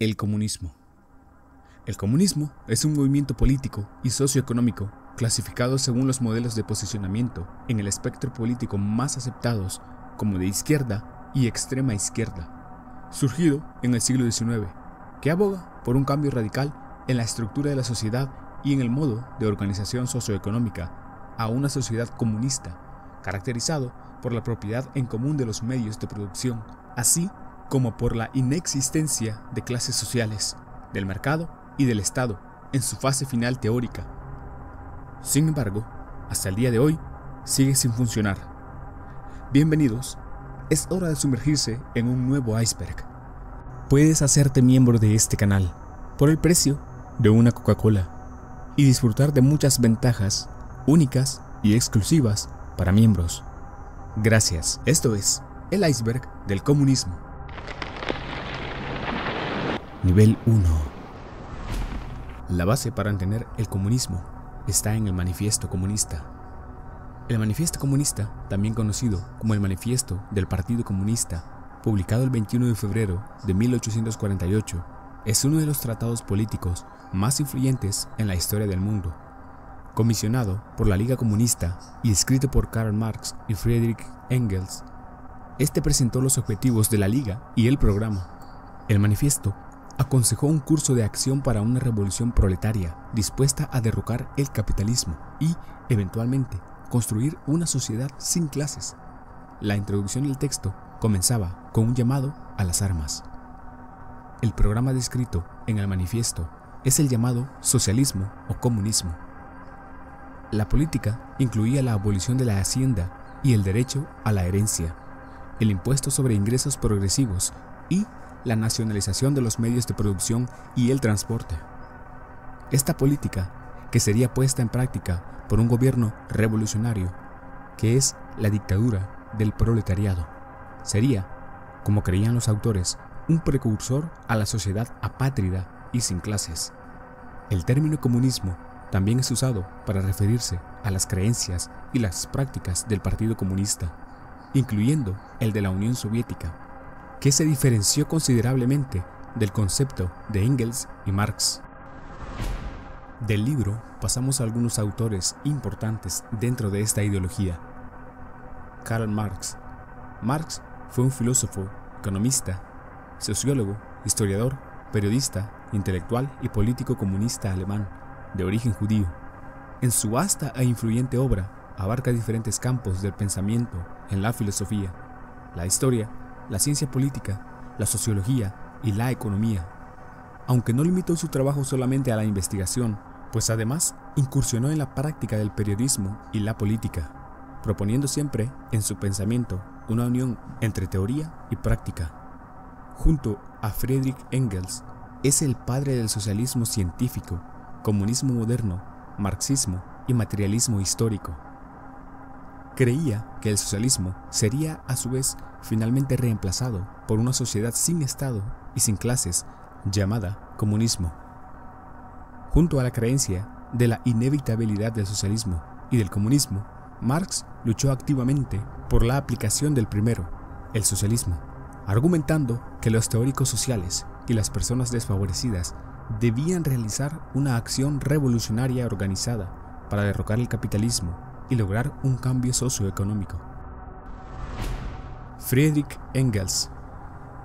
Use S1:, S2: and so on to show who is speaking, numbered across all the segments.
S1: El comunismo. El comunismo es un movimiento político y socioeconómico clasificado según los modelos de posicionamiento en el espectro político más aceptados como de izquierda y extrema izquierda, surgido en el siglo XIX, que aboga por un cambio radical en la estructura de la sociedad y en el modo de organización socioeconómica a una sociedad comunista, caracterizado por la propiedad en común de los medios de producción, así como por la inexistencia de clases sociales, del mercado y del Estado en su fase final teórica. Sin embargo, hasta el día de hoy, sigue sin funcionar. Bienvenidos, es hora de sumergirse en un nuevo iceberg. Puedes hacerte miembro de este canal por el precio de una Coca-Cola y disfrutar de muchas ventajas únicas y exclusivas para miembros. Gracias. Esto es el iceberg del comunismo. Nivel 1. La base para entender el comunismo está en el Manifiesto Comunista. El Manifiesto Comunista, también conocido como el Manifiesto del Partido Comunista, publicado el 21 de febrero de 1848, es uno de los tratados políticos más influyentes en la historia del mundo. Comisionado por la Liga Comunista y escrito por Karl Marx y Friedrich Engels, este presentó los objetivos de la Liga y el programa. El manifiesto aconsejó un curso de acción para una revolución proletaria dispuesta a derrocar el capitalismo y, eventualmente, construir una sociedad sin clases. La introducción del texto comenzaba con un llamado a las armas. El programa descrito en el manifiesto es el llamado socialismo o comunismo. La política incluía la abolición de la hacienda y el derecho a la herencia, el impuesto sobre ingresos progresivos y la nacionalización de los medios de producción y el transporte. Esta política, que sería puesta en práctica por un gobierno revolucionario, que es la dictadura del proletariado, sería, como creían los autores, un precursor a la sociedad apátrida y sin clases. El término comunismo también es usado para referirse a las creencias y las prácticas del Partido Comunista, incluyendo el de la Unión Soviética, que se diferenció considerablemente del concepto de Engels y Marx. Del libro pasamos a algunos autores importantes dentro de esta ideología. Karl Marx. Marx fue un filósofo, economista, sociólogo, historiador, periodista, intelectual y político comunista alemán, de origen judío. En su vasta e influyente obra abarca diferentes campos del pensamiento en la filosofía, la historia, la ciencia política, la sociología y la economía, aunque no limitó su trabajo solamente a la investigación, pues además incursionó en la práctica del periodismo y la política, proponiendo siempre en su pensamiento una unión entre teoría y práctica. Junto a Friedrich Engels, es el padre del socialismo científico, comunismo moderno, marxismo y materialismo histórico. Creía que el socialismo sería a su vez finalmente reemplazado por una sociedad sin Estado y sin clases llamada comunismo. Junto a la creencia de la inevitabilidad del socialismo y del comunismo, Marx luchó activamente por la aplicación del primero, el socialismo, argumentando que los teóricos sociales y las personas desfavorecidas debían realizar una acción revolucionaria organizada para derrocar el capitalismo y lograr un cambio socioeconómico. Friedrich Engels.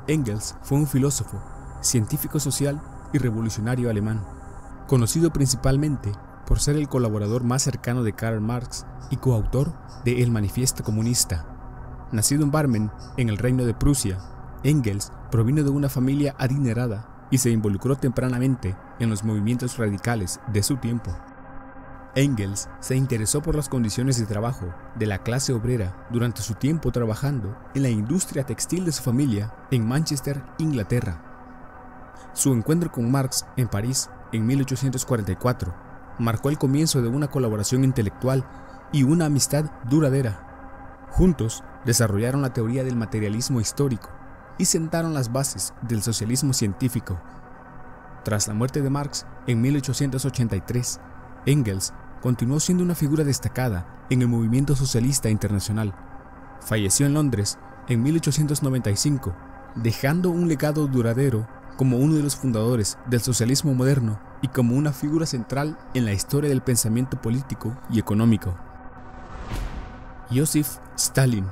S1: Engels fue un filósofo, científico social y revolucionario alemán, conocido principalmente por ser el colaborador más cercano de Karl Marx y coautor de El Manifiesto Comunista. Nacido en Barmen, en el Reino de Prusia, Engels provino de una familia adinerada y se involucró tempranamente en los movimientos radicales de su tiempo. Engels se interesó por las condiciones de trabajo de la clase obrera durante su tiempo trabajando en la industria textil de su familia en Manchester, Inglaterra. Su encuentro con Marx en París en 1844 marcó el comienzo de una colaboración intelectual y una amistad duradera. Juntos desarrollaron la teoría del materialismo histórico y sentaron las bases del socialismo científico. Tras la muerte de Marx en 1883, Engels continuó siendo una figura destacada en el movimiento socialista internacional. Falleció en Londres en 1895, dejando un legado duradero como uno de los fundadores del socialismo moderno y como una figura central en la historia del pensamiento político y económico. Joseph Stalin.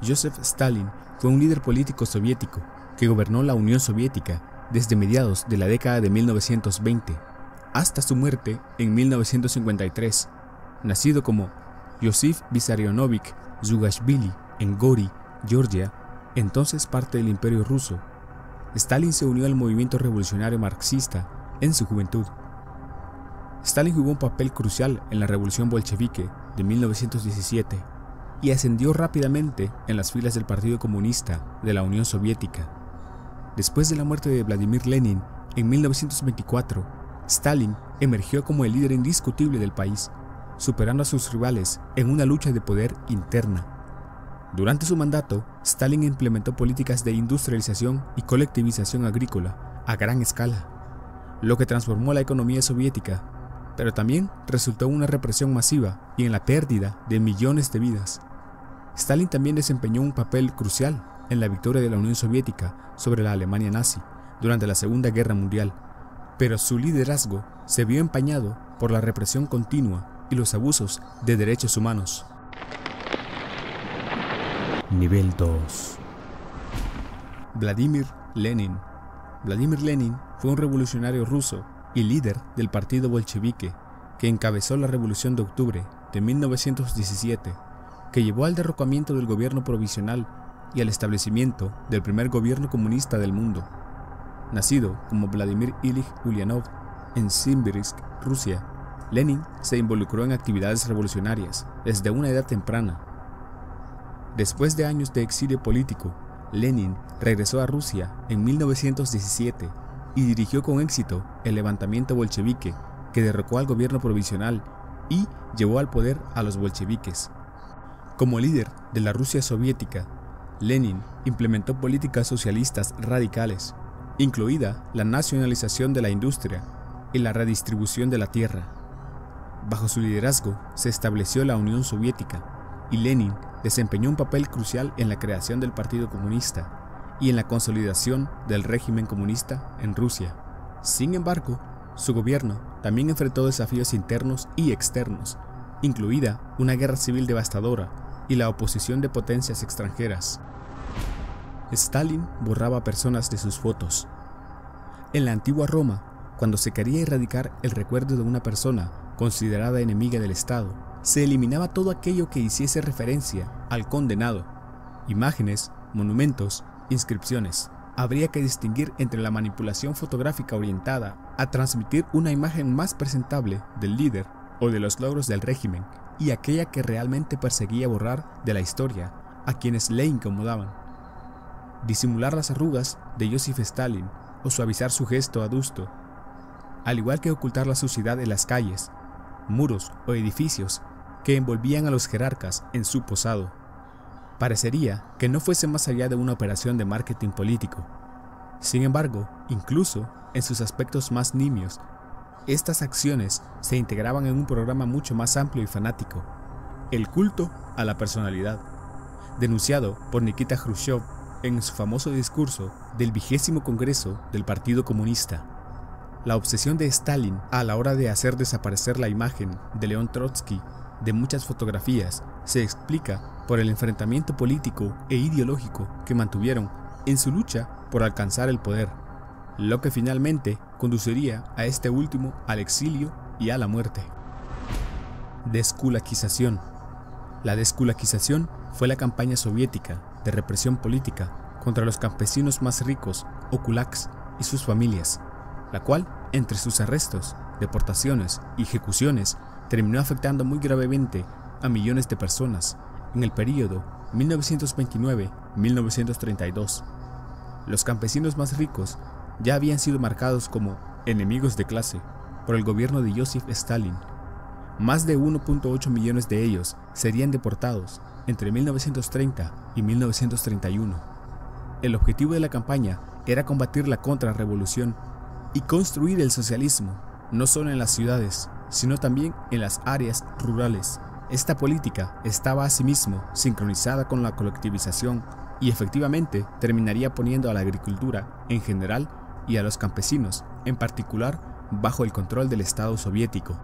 S1: Joseph Stalin fue un líder político soviético que gobernó la Unión Soviética desde mediados de la década de 1920 hasta su muerte en 1953, nacido como Yosif Vissarionovich Zugashvili en Gori, Georgia, entonces parte del Imperio Ruso. Stalin se unió al movimiento revolucionario marxista en su juventud. Stalin jugó un papel crucial en la revolución bolchevique de 1917 y ascendió rápidamente en las filas del Partido Comunista de la Unión Soviética. Después de la muerte de Vladimir Lenin en 1924, Stalin emergió como el líder indiscutible del país, superando a sus rivales en una lucha de poder interna. Durante su mandato, Stalin implementó políticas de industrialización y colectivización agrícola a gran escala, lo que transformó la economía soviética, pero también resultó en una represión masiva y en la pérdida de millones de vidas. Stalin también desempeñó un papel crucial en la victoria de la Unión Soviética sobre la Alemania nazi durante la Segunda Guerra Mundial, pero su liderazgo se vio empañado por la represión continua y los abusos de derechos humanos. Nivel 2. Vladimir Lenin. Vladimir Lenin fue un revolucionario ruso y líder del partido bolchevique que encabezó la Revolución de Octubre de 1917, que llevó al derrocamiento del gobierno provisional y al establecimiento del primer gobierno comunista del mundo. Nacido como Vladimir Ilich Ulyanov en Simbirsk, Rusia, Lenin se involucró en actividades revolucionarias desde una edad temprana. Después de años de exilio político, Lenin regresó a Rusia en 1917 y dirigió con éxito el levantamiento bolchevique que derrocó al gobierno provisional y llevó al poder a los bolcheviques. Como líder de la Rusia soviética, Lenin implementó políticas socialistas radicales, incluida la nacionalización de la industria y la redistribución de la tierra. Bajo su liderazgo se estableció la Unión Soviética y Lenin desempeñó un papel crucial en la creación del Partido Comunista y en la consolidación del régimen comunista en Rusia. Sin embargo, su gobierno también enfrentó desafíos internos y externos, incluida una guerra civil devastadora y la oposición de potencias extranjeras. Stalin borraba personas de sus fotos. En la antigua Roma, cuando se quería erradicar el recuerdo de una persona considerada enemiga del Estado, se eliminaba todo aquello que hiciese referencia al condenado. Imágenes, monumentos, inscripciones. Habría que distinguir entre la manipulación fotográfica orientada a transmitir una imagen más presentable del líder o de los logros del régimen y aquella que realmente perseguía borrar de la historia a quienes le incomodaban. Disimular las arrugas de Joseph Stalin o suavizar su gesto adusto, al igual que ocultar la suciedad en las calles, muros o edificios que envolvían a los jerarcas en su posado. Parecería que no fuese más allá de una operación de marketing político. Sin embargo, incluso en sus aspectos más nimios, estas acciones se integraban en un programa mucho más amplio y fanático: el culto a la personalidad, denunciado por Nikita Khrushchev en su famoso discurso del 20º Congreso del Partido Comunista. La obsesión de Stalin a la hora de hacer desaparecer la imagen de León Trotsky de muchas fotografías se explica por el enfrentamiento político e ideológico que mantuvieron en su lucha por alcanzar el poder, lo que finalmente conduciría a este último al exilio y a la muerte. Desculaquización. La desculaquización fue la campaña soviética de represión política contra los campesinos más ricos o kulaks y sus familias, la cual, entre sus arrestos, deportaciones y ejecuciones, terminó afectando muy gravemente a millones de personas en el período 1929-1932. Los campesinos más ricos ya habían sido marcados como enemigos de clase por el gobierno de Joseph Stalin. Más de 1.8 millones de ellos serían deportados entre 1930 y 1931. El objetivo de la campaña era combatir la contrarrevolución y construir el socialismo, no solo en las ciudades, sino también en las áreas rurales. Esta política estaba asimismo sincronizada con la colectivización y efectivamente terminaría poniendo a la agricultura en general y a los campesinos en particular bajo el control del Estado soviético.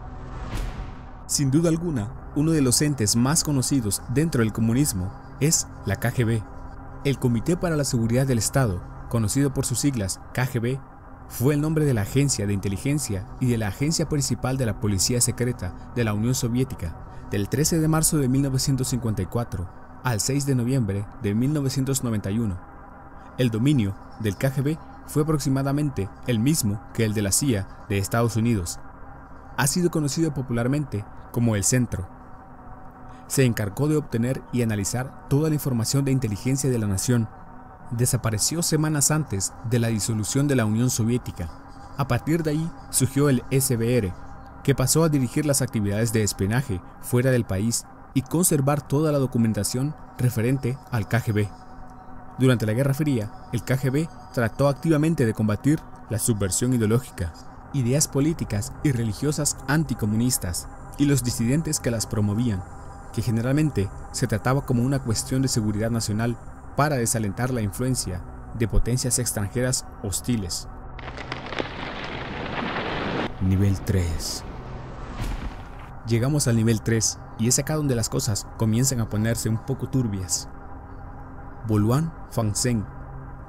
S1: Sin duda alguna, uno de los entes más conocidos dentro del comunismo es la KGB. El Comité para la Seguridad del Estado, conocido por sus siglas KGB, fue el nombre de la agencia de inteligencia y de la agencia principal de la policía secreta de la Unión Soviética del 13 de marzo de 1954 al 6 de noviembre de 1991. El dominio del KGB fue aproximadamente el mismo que el de la CIA de Estados Unidos. Ha sido conocido popularmente como el Centro. Se encargó de obtener y analizar toda la información de inteligencia de la nación. Desapareció semanas antes de la disolución de la Unión Soviética. A partir de ahí surgió el SVR, que pasó a dirigir las actividades de espionaje fuera del país y conservar toda la documentación referente al KGB. Durante la Guerra Fría, el KGB trató activamente de combatir la subversión ideológica, ideas políticas y religiosas anticomunistas y los disidentes que las promovían, que generalmente se trataba como una cuestión de seguridad nacional para desalentar la influencia de potencias extranjeras hostiles. Nivel 3. Llegamos al nivel 3 y es acá donde las cosas comienzan a ponerse un poco turbias. Boluan Fangsen.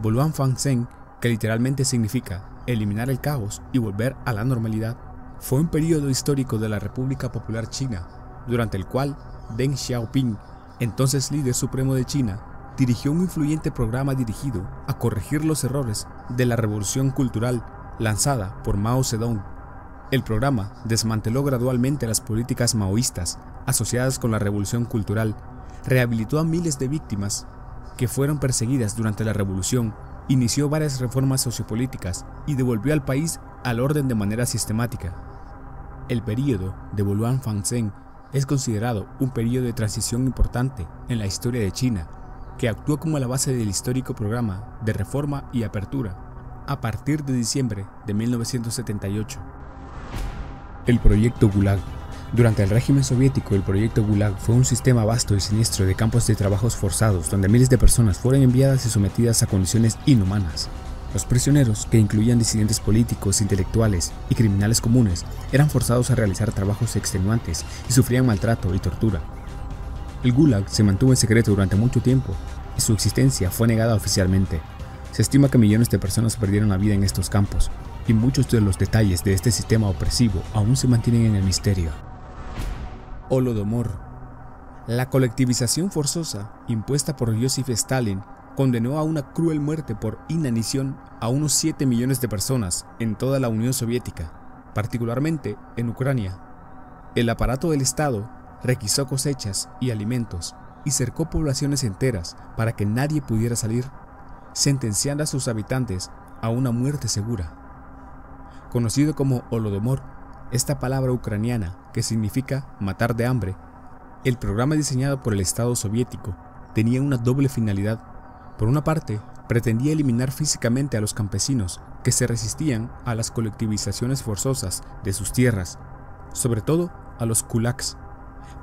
S1: Boluan Fangsen, que literalmente significa eliminar el caos y volver a la normalidad, fue un periodo histórico de la República Popular China, durante el cual Deng Xiaoping, entonces líder supremo de China, dirigió un influyente programa dirigido a corregir los errores de la revolución cultural lanzada por Mao Zedong. El programa desmanteló gradualmente las políticas maoístas asociadas con la revolución cultural, rehabilitó a miles de víctimas que fueron perseguidas durante la revolución, inició varias reformas sociopolíticas y devolvió al país al orden de manera sistemática. El período de Boluan Fangsen es considerado un período de transición importante en la historia de China, que actuó como la base del histórico programa de reforma y apertura a partir de diciembre de 1978. El proyecto Gulag. Durante el régimen soviético, el proyecto Gulag fue un sistema vasto y siniestro de campos de trabajos forzados donde miles de personas fueron enviadas y sometidas a condiciones inhumanas. Los prisioneros, que incluían disidentes políticos, intelectuales y criminales comunes, eran forzados a realizar trabajos extenuantes y sufrían maltrato y tortura. El Gulag se mantuvo en secreto durante mucho tiempo y su existencia fue negada oficialmente. Se estima que millones de personas perdieron la vida en estos campos, y muchos de los detalles de este sistema opresivo aún se mantienen en el misterio. Holodomor. La colectivización forzosa impuesta por Joseph Stalin condenó a una cruel muerte por inanición a unos 7 millones de personas en toda la Unión Soviética, particularmente en Ucrania. El aparato del Estado requisó cosechas y alimentos y cercó poblaciones enteras para que nadie pudiera salir, sentenciando a sus habitantes a una muerte segura. Conocido como Holodomor, esta palabra ucraniana que significa matar de hambre, el programa diseñado por el Estado soviético tenía una doble finalidad. Por una parte, pretendía eliminar físicamente a los campesinos que se resistían a las colectivizaciones forzosas de sus tierras, sobre todo a los kulaks,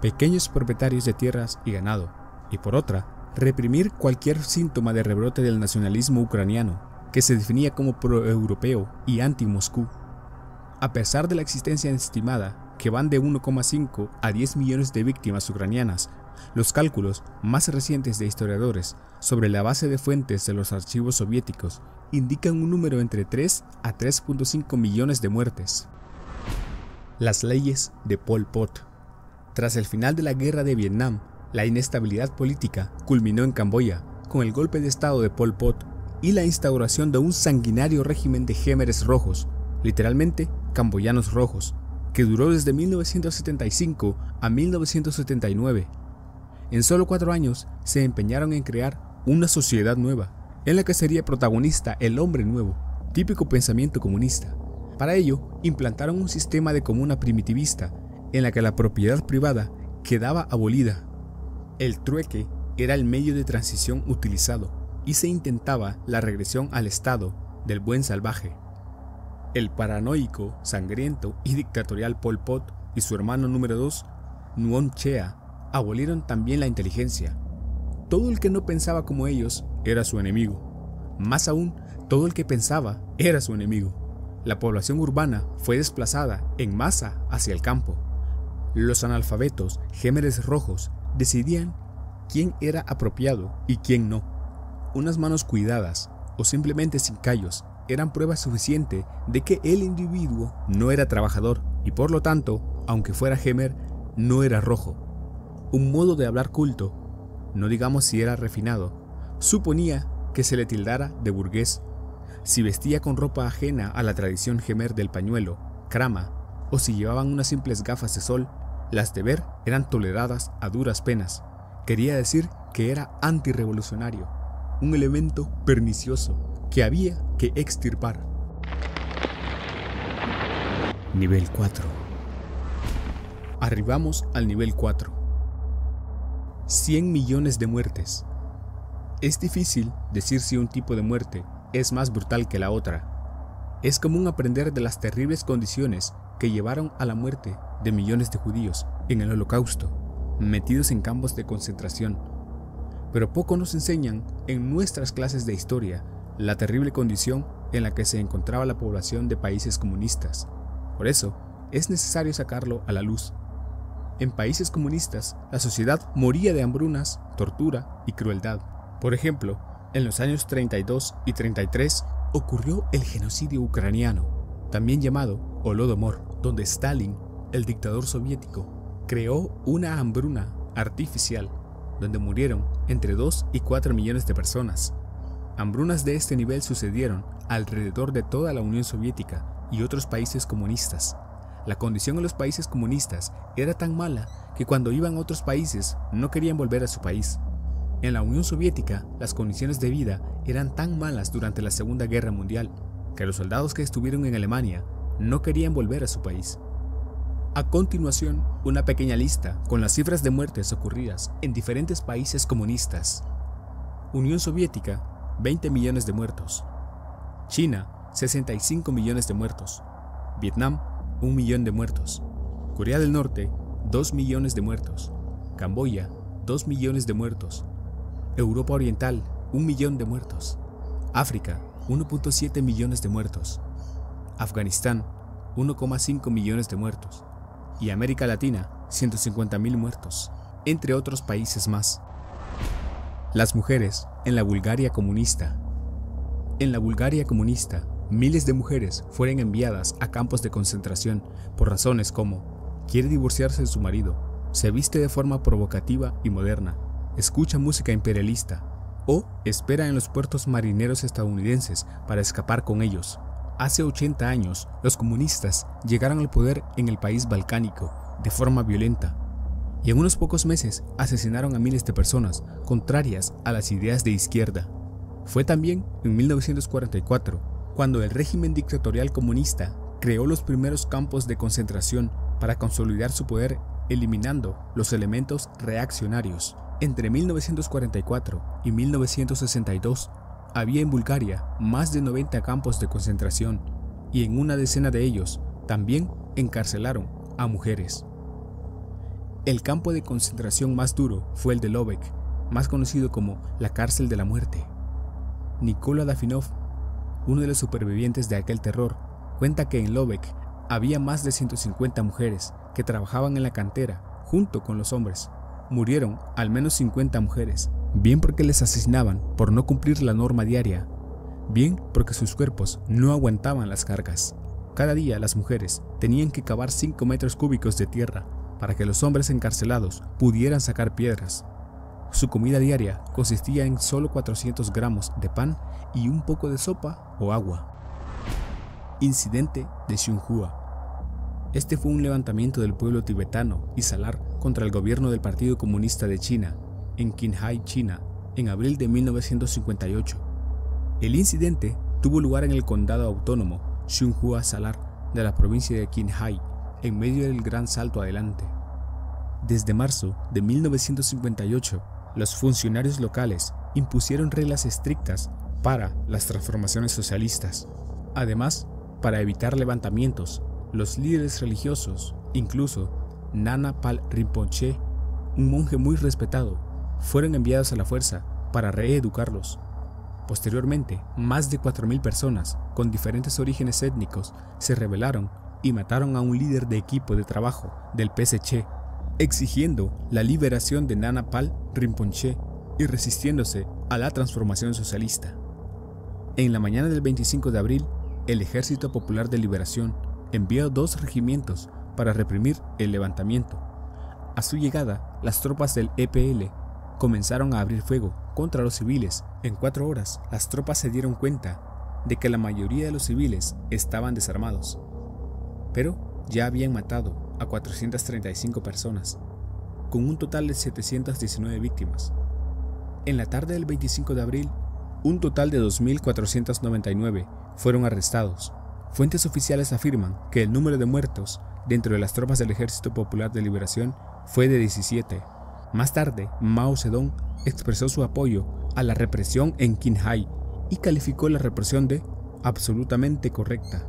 S1: pequeños propietarios de tierras y ganado, y por otra, reprimir cualquier síntoma de rebrote del nacionalismo ucraniano, que se definía como pro-europeo y anti-Moscú. A pesar de la existencia estimada, que van de 1,5 a 10 millones de víctimas ucranianas, los cálculos más recientes de historiadores sobre la base de fuentes de los archivos soviéticos indican un número entre 3 a 3,5 millones de muertes. Las leyes de Pol Pot. Tras el final de la guerra de Vietnam, la inestabilidad política culminó en Camboya con el golpe de estado de Pol Pot y la instauración de un sanguinario régimen de Khmeres rojos, literalmente camboyanos rojos, que duró desde 1975 a 1979. En solo 4 años se empeñaron en crear una sociedad nueva, en la que sería protagonista el hombre nuevo, típico pensamiento comunista. Para ello, implantaron un sistema de comuna primitivista, en la que la propiedad privada quedaba abolida. El trueque era el medio de transición utilizado, y se intentaba la regresión al estado del buen salvaje. El paranoico, sangriento y dictatorial Pol Pot y su hermano número 2, Nuon Chea, abolieron también la inteligencia. Todo el que no pensaba como ellos era su enemigo. Más aún, todo el que pensaba era su enemigo. La población urbana fue desplazada en masa hacia el campo. Los analfabetos, gémeres rojos, decidían quién era apropiado y quién no. Unas manos cuidadas o simplemente sin callos eran prueba suficiente de que el individuo no era trabajador y por lo tanto, aunque fuera gémer, no era rojo. Un modo de hablar culto, no digamos si era refinado, suponía que se le tildara de burgués. Si vestía con ropa ajena a la tradición gémer del pañuelo, crama, o si llevaban unas simples gafas de sol, las de ver eran toleradas a duras penas. Quería decir que era antirrevolucionario, un elemento pernicioso que había que extirpar. Nivel 4. Arribamos al nivel 4. 100 millones de muertes. Es difícil decir si un tipo de muerte es más brutal que la otra. Es común aprender de las terribles condiciones que llevaron a la muerte de millones de judíos en el Holocausto, metidos en campos de concentración. Pero poco nos enseñan en nuestras clases de historia la terrible condición en la que se encontraba la población de países comunistas. Por eso, es necesario sacarlo a la luz. En países comunistas, la sociedad moría de hambrunas, tortura y crueldad. Por ejemplo, en los años 32 y 33 ocurrió el genocidio ucraniano, también llamado Holodomor, donde Stalin, el dictador soviético, creó una hambruna artificial, donde murieron entre 2 y 4 millones de personas. Hambrunas de este nivel sucedieron alrededor de toda la Unión Soviética y otros países comunistas. La condición en los países comunistas era tan mala que cuando iban a otros países no querían volver a su país. En la Unión Soviética, las condiciones de vida eran tan malas durante la Segunda Guerra Mundial que los soldados que estuvieron en Alemania no querían volver a su país. A continuación, una pequeña lista con las cifras de muertes ocurridas en diferentes países comunistas. Unión Soviética, 20 millones de muertos. China, 65 millones de muertos. Vietnam, 1 millón de muertos. Corea del Norte, 2 millones de muertos. Camboya, 2 millones de muertos. Europa Oriental, 1 millón de muertos. África, 1.7 millones de muertos. Afganistán, 1,5 millones de muertos. Y América Latina, 150.000 muertos, entre otros países más. Las mujeres en la Bulgaria comunista. En la Bulgaria comunista, miles de mujeres fueron enviadas a campos de concentración por razones como quiere divorciarse de su marido, se viste de forma provocativa y moderna, escucha música imperialista o espera en los puertos marineros estadounidenses para escapar con ellos. Hace 80 años, los comunistas llegaron al poder en el país balcánico de forma violenta y en unos pocos meses asesinaron a miles de personas contrarias a las ideas de izquierda. Fue también en 1944 cuando el régimen dictatorial comunista creó los primeros campos de concentración para consolidar su poder, eliminando los elementos reaccionarios. Entre 1944 y 1962 había en Bulgaria más de 90 campos de concentración y en una decena de ellos también encarcelaron a mujeres. El campo de concentración más duro fue el de Lovec, más conocido como la cárcel de la muerte. Nikola Dafinov, uno de los supervivientes de aquel terror, cuenta que en Lovec había más de 150 mujeres que trabajaban en la cantera junto con los hombres. Murieron al menos 50 mujeres, bien porque les asesinaban por no cumplir la norma diaria, bien porque sus cuerpos no aguantaban las cargas. Cada día las mujeres tenían que cavar 5 metros cúbicos de tierra para que los hombres encarcelados pudieran sacar piedras. Su comida diaria consistía en solo 400 gramos de pan y un poco de sopa o agua. Incidente de Xinhua. Este fue un levantamiento del pueblo tibetano y salar contra el gobierno del Partido Comunista de China en Qinghai, China, en abril de 1958. El incidente tuvo lugar en el condado autónomo Xinhua Salar de la provincia de Qinghai, en medio del Gran Salto Adelante. Desde marzo de 1958, los funcionarios locales impusieron reglas estrictas para las transformaciones socialistas. Además, para evitar levantamientos, los líderes religiosos, incluso Nana Pal Rinpoche, un monje muy respetado, fueron enviados a la fuerza para reeducarlos. Posteriormente, más de 4.000 personas con diferentes orígenes étnicos se rebelaron y mataron a un líder de equipo de trabajo del PSC, exigiendo la liberación de Nana Pal Rinpoche y resistiéndose a la transformación socialista. En la mañana del 25 de abril, el Ejército Popular de Liberación envió 2 regimientos para reprimir el levantamiento. A su llegada, las tropas del EPL comenzaron a abrir fuego contra los civiles. En 4 horas, las tropas se dieron cuenta de que la mayoría de los civiles estaban desarmados, pero ya habían matado a 435 personas, con un total de 719 víctimas. En la tarde del 25 de abril, un total de 2.499 fueron arrestados. Fuentes oficiales afirman que el número de muertos dentro de las tropas del Ejército Popular de Liberación fue de 17. Más tarde, Mao Zedong expresó su apoyo a la represión en Qinghai y calificó la represión de absolutamente correcta.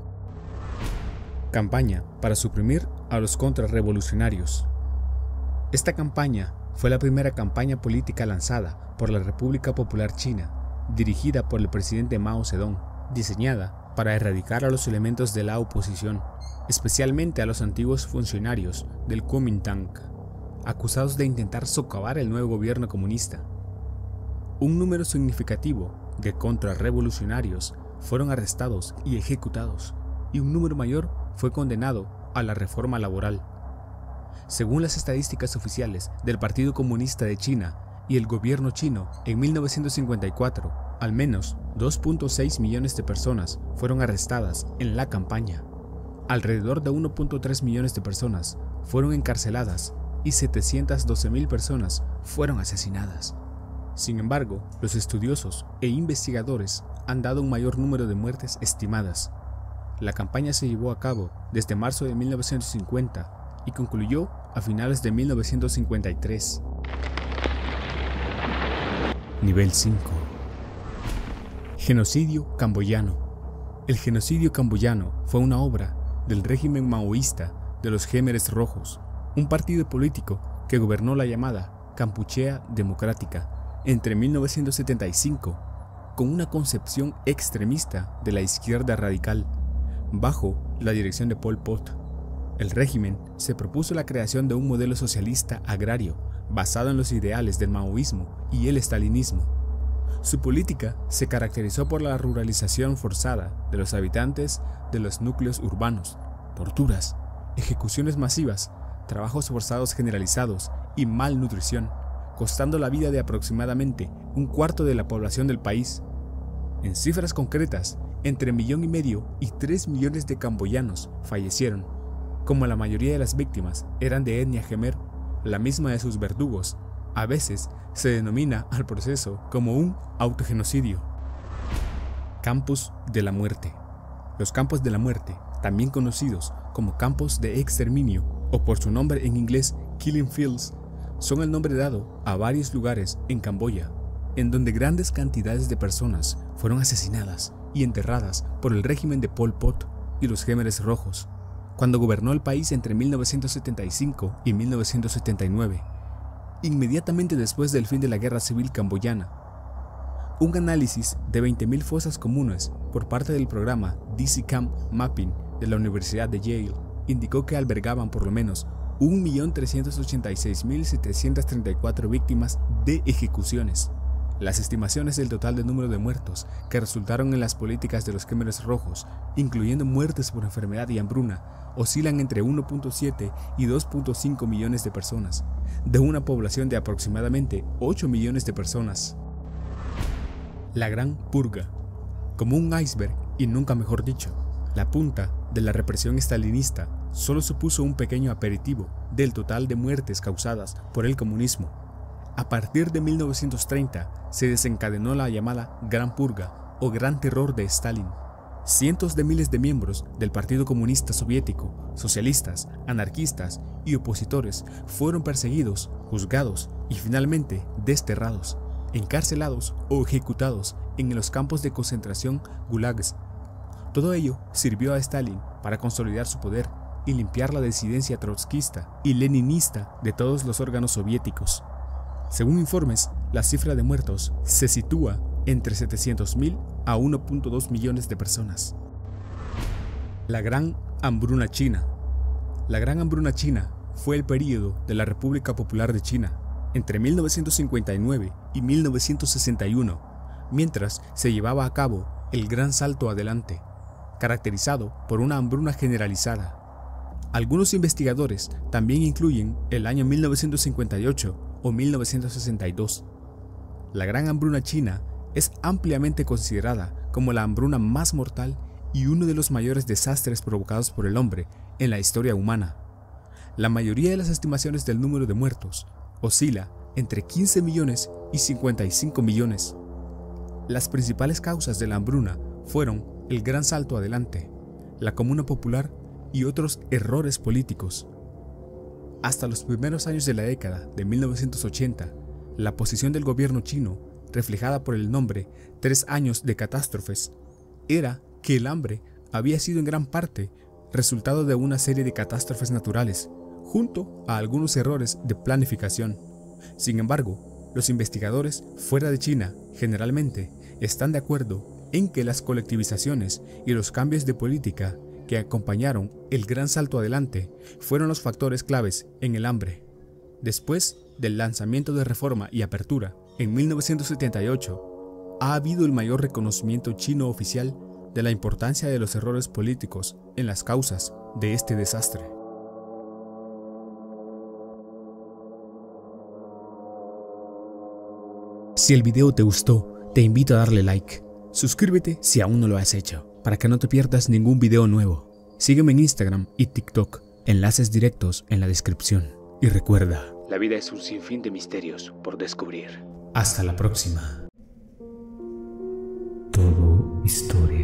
S1: Campaña para suprimir a los contrarrevolucionarios. Esta campaña fue la primera campaña política lanzada por la República Popular China, dirigida por el presidente Mao Zedong, diseñada para erradicar a los elementos de la oposición, especialmente a los antiguos funcionarios del Kuomintang, acusados de intentar socavar el nuevo gobierno comunista. Un número significativo de contrarrevolucionarios fueron arrestados y ejecutados, y un número mayor fue condenado a la reforma laboral. Según las estadísticas oficiales del Partido Comunista de China y el gobierno chino, en 1954, al menos 2.6 millones de personas fueron arrestadas en la campaña. Alrededor de 1.3 millones de personas fueron encarceladas y 712.000 personas fueron asesinadas. Sin embargo, los estudiosos e investigadores han dado un mayor número de muertes estimadas. La campaña se llevó a cabo desde marzo de 1950 y concluyó a finales de 1953. Nivel 5. Genocidio camboyano. El genocidio camboyano fue una obra del régimen maoísta de los Khmeres Rojos, un partido político que gobernó la llamada Kampuchea Democrática entre 1975, con una concepción extremista de la izquierda radical, bajo la dirección de Pol Pot. El régimen se propuso la creación de un modelo socialista agrario basado en los ideales del maoísmo y el estalinismo. Su política se caracterizó por la ruralización forzada de los habitantes de los núcleos urbanos, torturas, ejecuciones masivas, trabajos forzados generalizados y malnutrición, costando la vida de aproximadamente un cuarto de la población del país. En cifras concretas, entre 1,5 millones y 3 millones de camboyanos fallecieron. Como la mayoría de las víctimas eran de etnia Khmer, la misma de sus verdugos, a veces se denomina al proceso como un autogenocidio. Campos de la muerte. Los campos de la muerte, también conocidos como campos de exterminio o por su nombre en inglés Killing Fields, son el nombre dado a varios lugares en Camboya, en donde grandes cantidades de personas fueron asesinadas y enterradas por el régimen de Pol Pot y los Khmeres Rojos, cuando gobernó el país entre 1975 y 1979, inmediatamente después del fin de la Guerra Civil Camboyana. Un análisis de 20.000 fosas comunes por parte del programa DC Camp Mapping de la Universidad de Yale indicó que albergaban por lo menos 1.386.734 víctimas de ejecuciones. Las estimaciones del total de número de muertos que resultaron en las políticas de los Khmeres Rojos, incluyendo muertes por enfermedad y hambruna, oscilan entre 1.7 y 2.5 millones de personas, de una población de aproximadamente 8 millones de personas. La Gran Purga. Como un iceberg, y nunca mejor dicho, la punta de la represión estalinista solo supuso un pequeño aperitivo del total de muertes causadas por el comunismo. A partir de 1930 se desencadenó la llamada Gran Purga o Gran Terror de Stalin. Cientos de miles de miembros del Partido Comunista Soviético, socialistas, anarquistas y opositores fueron perseguidos, juzgados y finalmente desterrados, encarcelados o ejecutados en los campos de concentración gulags. Todo ello sirvió a Stalin para consolidar su poder y limpiar la disidencia trotskista y leninista de todos los órganos soviéticos. Según informes, la cifra de muertos se sitúa entre 700.000 a 1.2 millones de personas. La Gran Hambruna China. La Gran Hambruna China fue el período de la República Popular de China entre 1959 y 1961, mientras se llevaba a cabo el Gran Salto Adelante, caracterizado por una hambruna generalizada. Algunos investigadores también incluyen el año 1958 o 1962. La Gran Hambruna China es ampliamente considerada como la hambruna más mortal y uno de los mayores desastres provocados por el hombre en la historia humana. La mayoría de las estimaciones del número de muertos oscila entre 15 millones y 55 millones. Las principales causas de la hambruna fueron el Gran Salto Adelante, la Comuna Popular y otros errores políticos. Hasta los primeros años de la década de 1980, la posición del gobierno chino, reflejada por el nombre 3 años de catástrofes, era que el hambre había sido en gran parte resultado de una serie de catástrofes naturales, junto a algunos errores de planificación. Sin embargo, los investigadores fuera de China generalmente están de acuerdo en que las colectivizaciones y los cambios de política que acompañaron el Gran Salto Adelante fueron los factores claves en el hambre. Después del lanzamiento de Reforma y Apertura en 1978, ha habido el mayor reconocimiento chino oficial de la importancia de los errores políticos en las causas de este desastre. Si el video te gustó, te invito a darle like. Suscríbete si aún no lo has hecho, para que no te pierdas ningún video nuevo. Sígueme en Instagram y TikTok, enlaces directos en la descripción. Y recuerda, la vida es un sinfín de misterios por descubrir. Hasta la próxima. Todo historia.